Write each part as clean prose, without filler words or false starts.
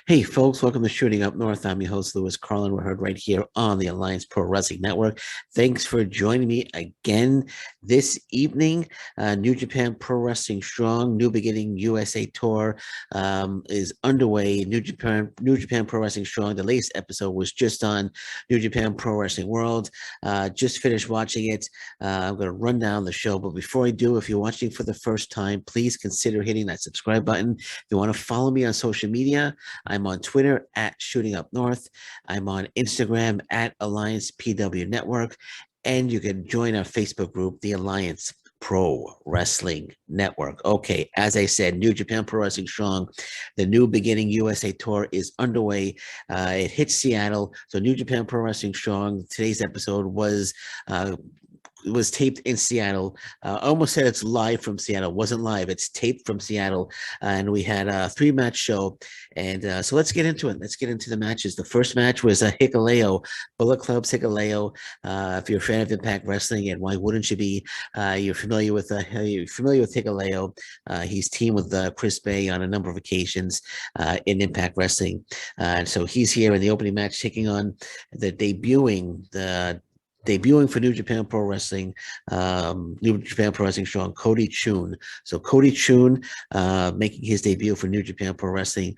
Hey, folks, welcome to Shooting Up North. I'm your host, Lewis Carlin. We're heard right here on the Alliance Pro Wrestling Network. Thanks for joining me again this evening. New Japan Pro Wrestling Strong, New Beginning USA Tour is underway. New Japan Pro Wrestling Strong. The latest episode was just on New Japan Pro Wrestling World. Just finished watching it. I'm going to run down the show, but before I do, if you're watching for the first time, please consider hitting that subscribe button. If you want to follow me on social media, I'm on Twitter at Shooting Up North. I'm on Instagram at Alliance PW Network. And you can join our Facebook group, the Alliance Pro Wrestling Network. Okay, as I said, New Japan Pro Wrestling Strong, the New Beginning USA Tour is underway. It hits Seattle. So New Japan Pro Wrestling Strong, today's episode was taped in Seattle. I almost said it's live from Seattle. It wasn't live. It's taped from Seattle. And we had a three-match show. And so let's get into it. Let's get into the matches. The first match was a Hikuleo, Bullet Club's Hikuleo. If you're a fan of Impact Wrestling, and why wouldn't you be? You're familiar with Hikuleo. He's teamed with Chris Bay on a number of occasions in Impact Wrestling. And so he's here in the opening match, taking on the debuting for New Japan Pro Wrestling, New Japan Pro Wrestling Strong, Cody Chhun. So Cody Chhun, making his debut for New Japan Pro Wrestling,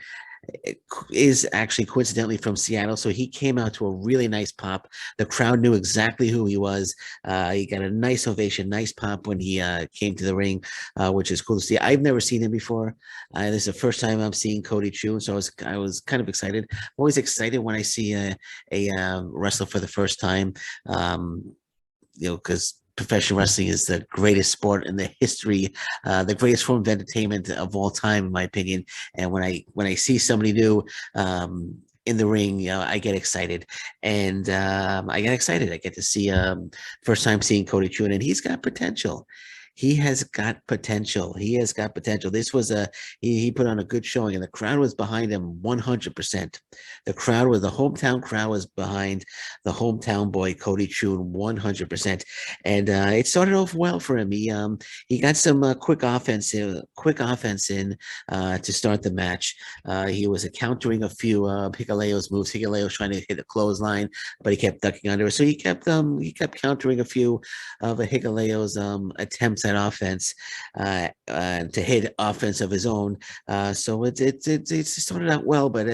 is actually coincidentally from Seattle. So he came out to a really nice pop. The crowd knew exactly who he was. He got a nice ovation, nice pop when he came to the ring, which is cool to see. I've never seen him before. This is the first time I'm seeing Cody Chhun, so I was kind of excited. I'm always excited when I see a wrestler for the first time. Because professional wrestling is the greatest sport in the history, the greatest form of entertainment of all time, in my opinion. And when I see somebody new in the ring, I get excited, and I get excited. I get to see first time seeing Cody Chhun, and he's got potential. He has got potential. He has got potential. This was he put on a good showing, and the crowd was behind him 100%. The hometown crowd was behind the hometown boy Cody Chhun 100%, and it started off well for him. He got some quick offense in to start the match. He was countering a few Hikuleo's moves. Hikuleo trying to hit a clothesline, but he kept ducking under. So he kept countering a few of Hikuleo's attempts at offense to hit offense of his own. So it started out well, but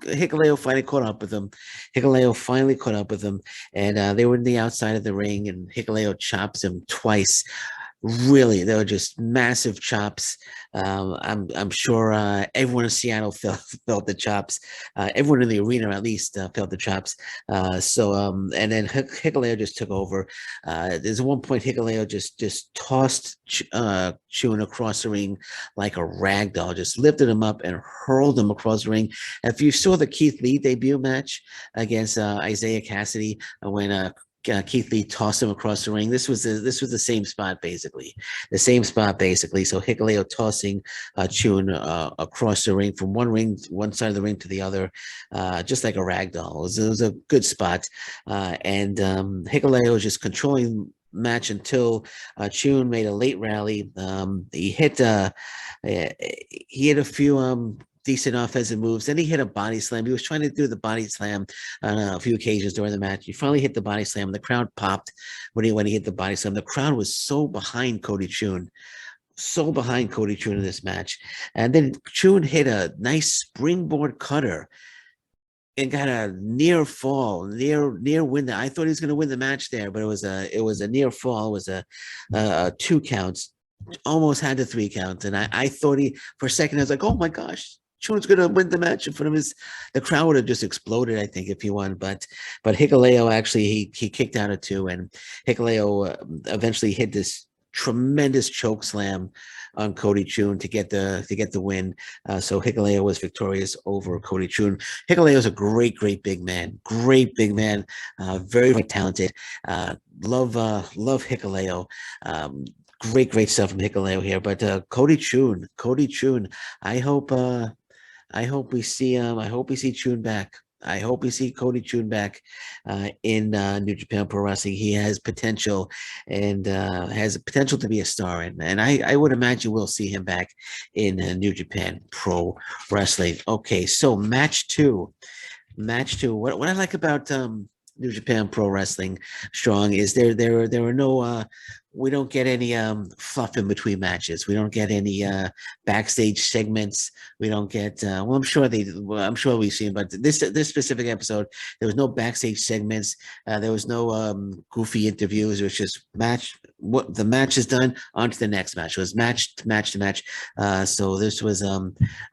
Hikuleo finally caught up with him. And they were in the outside of the ring, and Hikuleo chops him twice. Really, they were just massive chops. I'm sure everyone in Seattle felt the chops. Everyone in the arena, at least, felt the chops. And then Hikuleo just took over. There's one point Hikuleo just tossed Chhun across the ring like a rag doll, just lifted him up and hurled him across the ring. If you saw the Keith Lee debut match against Isaiah Cassidy, when Keith Lee tossed him across the ring. This was the same spot basically. So Hikuleo tossing Chhun across the ring from one side of the ring to the other, just like a rag doll. It was a good spot, and Hikuleo was just controlling match until Chhun made a late rally. He hit a few decent offensive moves. Then he hit a body slam. He was trying to do the body slam on a few occasions during the match. He finally hit the body slam. The crowd popped when he hit the body slam. The crowd was so behind Cody Chhun. In this match. And then Chhun hit a nice springboard cutter and got a near fall, near win. I thought he was going to win the match there, but it was a near fall. It was a 2 counts. Almost had the 3 counts. And I thought for a second, I was like, oh my gosh, Chhun's going to win the match in front of the crowd would have just exploded, I think, if he won. But Hikuleo actually, he kicked out of 2, and Hikuleo eventually hit this tremendous choke slam on Cody Chhun to get the win. So Hikuleo was victorious over Cody Chhun. Hikuleo is a great big man, very, very talented. Love Hikuleo. Great stuff from Hikuleo here. But Cody Chhun, I hope we see Chhun back. I hope we see Cody Chhun back in New Japan Pro Wrestling. He has potential and has potential to be a star, and I would imagine we'll see him back in New Japan Pro Wrestling. Okay, so match two. What I like about New Japan Pro Wrestling Strong is there are no we don't get any fluff in between matches. We don't get any backstage segments. We don't get I'm sure we've seen, but this specific episode there was no backstage segments. There was no goofy interviews. It was just match. What the match is done, on to the next match. It was match to match to match. So this was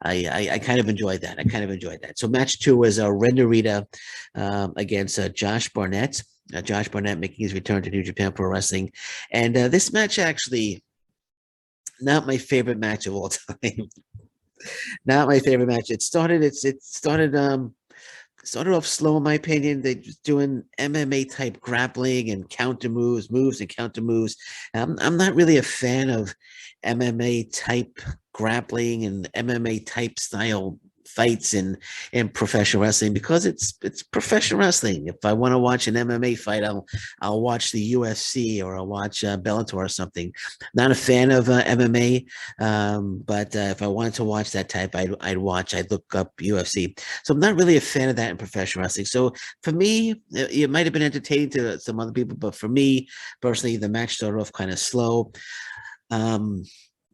I kind of enjoyed that. I kind of enjoyed that. So match two was Ren Narita against Josh Barnett. Josh Barnett making his return to New Japan Pro Wrestling, and this match actually not my favorite match of all time. Not my favorite match. Started off slow in my opinion. They just doing MMA type grappling and counter moves and counter moves. I'm not really a fan of MMA type grappling and MMA type style fights in professional wrestling because it's professional wrestling. If I want to watch an MMA fight, I'll watch the UFC or I'll watch Bellator or something. Not a fan of MMA, but if I wanted to watch that type, I'd look up UFC. So I'm not really a fan of that in professional wrestling. So for me, it might have been entertaining to some other people, but for me personally, the match started off kind of slow. Um,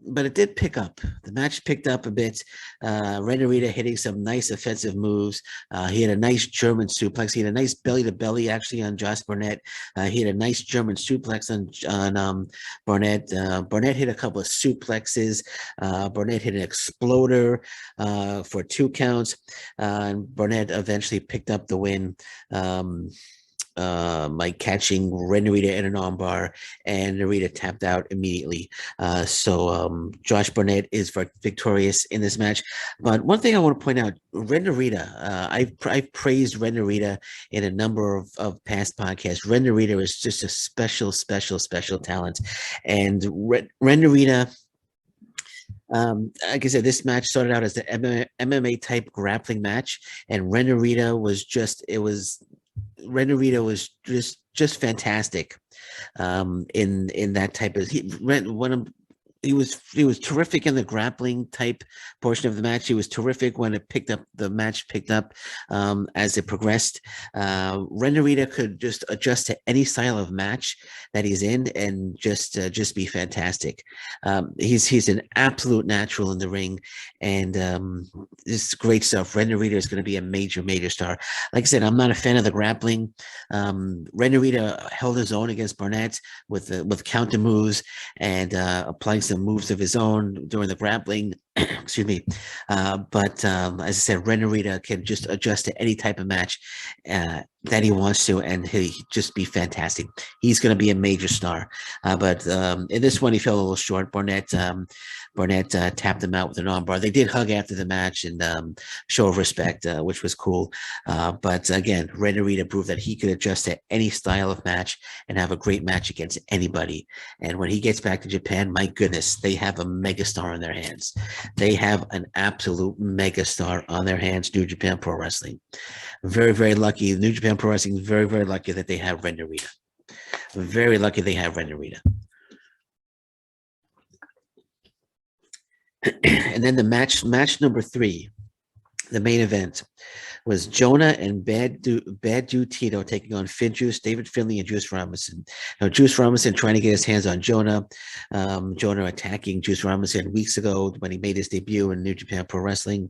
but it did pick up. The match picked up a bit. Ren Narita hitting some nice offensive moves. He had a nice German suplex. He had a nice belly to belly actually on Josh Barnett. He had a nice German suplex on Barnett. Barnett hit a couple of suplexes. Barnett hit an exploder for 2 counts. And Barnett eventually picked up the win. By catching Ren Narita in an armbar, and Narita tapped out immediately. So Josh Barnett is victorious in this match. But one thing I want to point out, Ren Narita, I've praised Ren Narita in a number of past podcasts. Ren Narita is just a special talent. And Ren Narita, like I said, this match started out as the MMA type grappling match, and Ren Narita was Ren Narita was just fantastic in that type of he was terrific in the grappling type portion of the match. He was terrific when the match picked up as it progressed. Ren Narita could just adjust to any style of match that he's in and just be fantastic. He's an absolute natural in the ring, and this is great stuff. Ren Narita is going to be a major star. Like I said, I'm not a fan of the grappling. Ren Narita held his own against Barnett with counter moves and applying some moves of his own during the grappling. Excuse me. But as I said, Ren Narita can just adjust to any type of match that he wants to, and he just be fantastic. He's going to be a major star. But in this one, he fell a little short. Barnett tapped him out with an armbar. They did hug after the match and show of respect, which was cool. But again, Ren Narita proved that he could adjust to any style of match and have a great match against anybody. And when he gets back to Japan, my goodness, they have a megastar in their hands. They have an absolute megastar on their hands, New Japan Pro Wrestling. Very lucky. New Japan Pro Wrestling is very lucky that they have Ren Narita. Very lucky they have Ren Narita. And then the match number 3, the main event, was Jonah and Bad Dude Tito taking on Finjuice, David Finley, and Juice Robinson. Now, Juice Robinson trying to get his hands on Jonah. Jonah attacking Juice Robinson weeks ago when he made his debut in New Japan Pro Wrestling.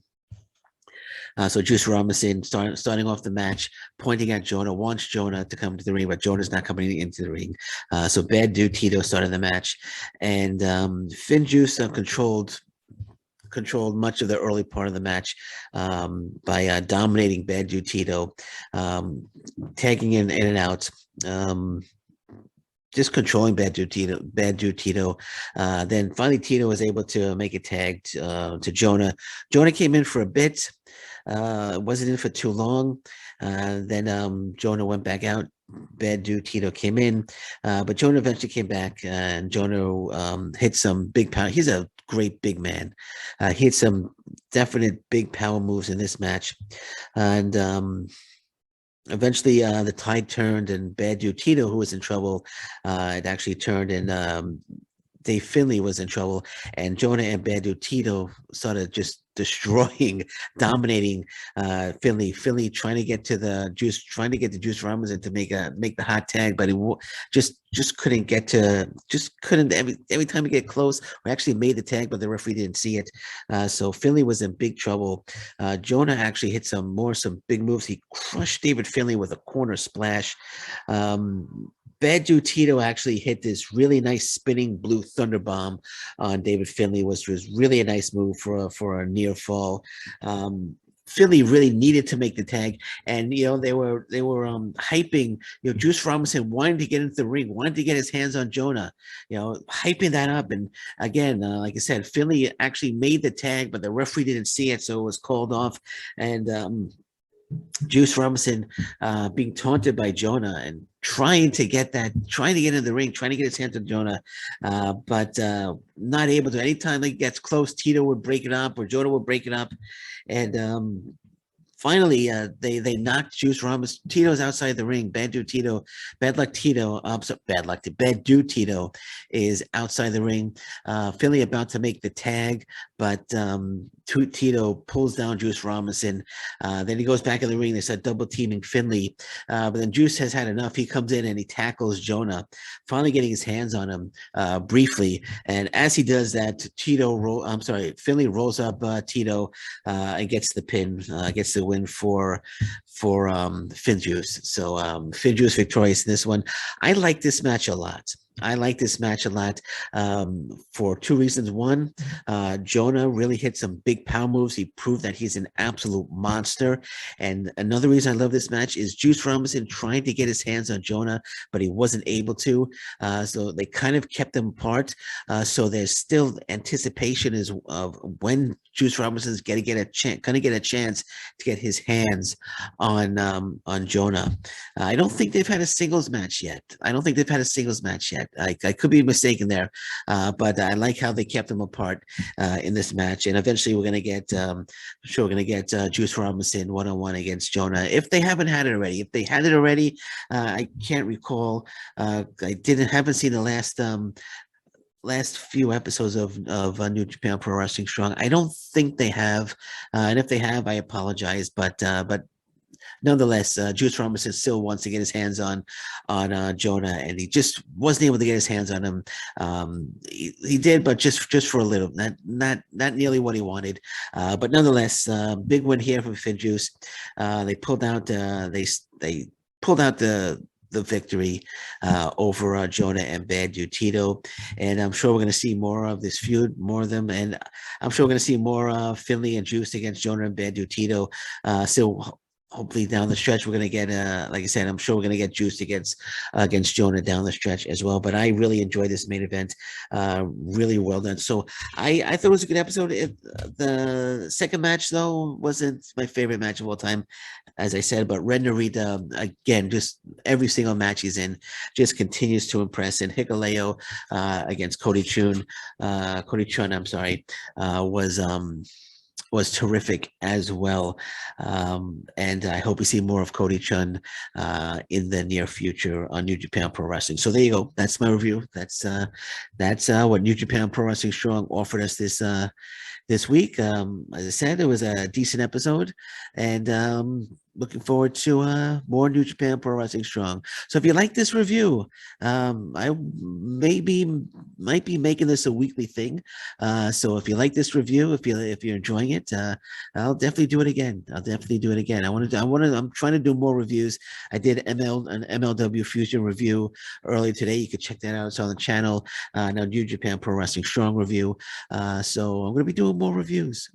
So Juice Robinson starting off the match, pointing at Jonah, wants Jonah to come to the ring, but Jonah's not coming into the ring. So Bad Dude Tito started the match, and Finjuice controlled much of the early part of the match by dominating Bad Dude Tito, tagging in and out, just controlling Bad Dude Tito. Then finally Tito was able to make a tag to Jonah. Jonah came in for a bit, wasn't in for too long. Then Jonah went back out. Bad Dude Tito came in, but Jonah eventually came back, and Jonah hit some big pound. He's a great big man. He hit some definite big power moves in this match, and eventually the tide turned, and Bad Dude Tito, who was in trouble, it actually turned, and Dave Finley was in trouble, and Jonah and Bad Dude Tito started just destroying, dominating Finley. Finley trying to get to the Juice, trying to get the Juice Robinson to make the hot tag, but he just couldn't get to, just couldn't. Every time we get close, we actually made the tag, but the referee didn't see it. So Finley was in big trouble. Jonah actually hit some big moves. He crushed David Finley with a corner splash. Bad Dude Tito actually hit this really nice spinning blue thunder bomb on David Finley, which was really a nice move for a near fall. Finley really needed to make the tag, and they were hyping. Juice Robinson wanted to get into the ring, wanted to get his hands on Jonah, hyping that up. And again, like I said, Finley actually made the tag, but the referee didn't see it, so it was called off. And Juice Robinson being taunted by Jonah and trying to get in the ring, trying to get his hands on Jonah, but not able to. Anytime he gets close, Tito would break it up or Jonah would break it up. And finally, they knocked Juice Robinson. Tito's outside the ring. Bad Dude Tito is outside the ring. Finley about to make the tag, but Tito pulls down Juice Robinson. Then he goes back in the ring. They start double teaming Finley, but then Juice has had enough. He comes in and he tackles Jonah, finally getting his hands on him briefly. And as he does that, Finley rolls up Tito and gets the pin, gets the win for Finjuice. So Finjuice victorious in this one. I like this match a lot. For two reasons. One, Jonah really hit some big power moves. He proved that he's an absolute monster. And another reason I love this match is Juice Robinson trying to get his hands on Jonah, but he wasn't able to. So they kind of kept them apart. So there's still anticipation of when Juice Robinson's going to get a chance to get his hands on Jonah. I don't think they've had a singles match yet. I could be mistaken there, but I like how they kept them apart in this match. And eventually, we're going to get, Juice Robinson one-on-one against Jonah if they haven't had it already. If they had it already, I can't recall. I haven't seen the last few episodes of New Japan Pro Wrestling Strong. I don't think they have, and if they have, I apologize. But nonetheless, Juice Robinson still wants to get his hands on Jonah, and he just wasn't able to get his hands on him. He did, but just for a little, not nearly what he wanted. But nonetheless, big win here for Finjuice. They pulled out the victory over Jonah and Bad Dude Tito. And I'm sure we're going to see more of this feud, more of them. And I'm sure we're going to see more Finley and Juice against Jonah and Bad Dude Tito. So hopefully down the stretch, we're going to get, like I said, I'm sure we're going to get Juice against Jonah down the stretch as well. But I really enjoyed this main event. Really well done. So I thought it was a good episode. The second match, though, wasn't my favorite match of all time, as I said. But Red Narita, again, just every single match he's in just continues to impress. And Hikuleo against Cody Chhun, was terrific as well. And I hope we see more of Cody Chhun in the near future on New Japan Pro Wrestling. So there you go. That's my review. That's what New Japan Pro Wrestling Strong offered us this week. As I said, it was a decent episode, and looking forward to more New Japan Pro Wrestling Strong. So if you like this review, I might be making this a weekly thing. So if you like this review, if you're enjoying it, I'll definitely do it again. I'm trying to do more reviews. I did an MLW Fusion review earlier today. You could check that out. It's on the channel. Now New Japan Pro Wrestling Strong review. So I'm going to be doing more reviews.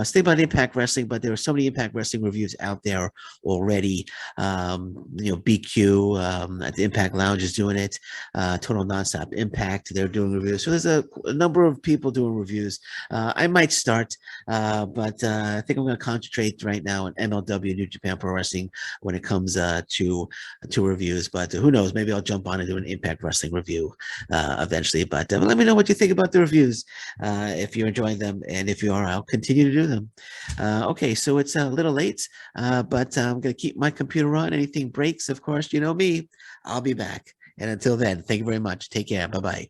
Stay by Impact Wrestling, but there are so many Impact Impact Wrestling reviews out there already. BQ at the Impact Lounge is doing it. Total Nonstop Impact, they're doing reviews. So there's a number of people doing reviews. I might start, but I think I'm going to concentrate right now on MLW, New Japan Pro Wrestling, when it comes to reviews. But who knows? Maybe I'll jump on and do an Impact Wrestling review eventually. But let me know what you think about the reviews, if you're enjoying them, and if you are, I'll continue to do them. Okay, so it's a little late, but I'm going to keep my computer on. Anything breaks, of course, you know me, I'll be back. And until then, thank you very much. Take care. Bye-bye.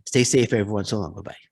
Stay safe, everyone. So long. Bye-bye.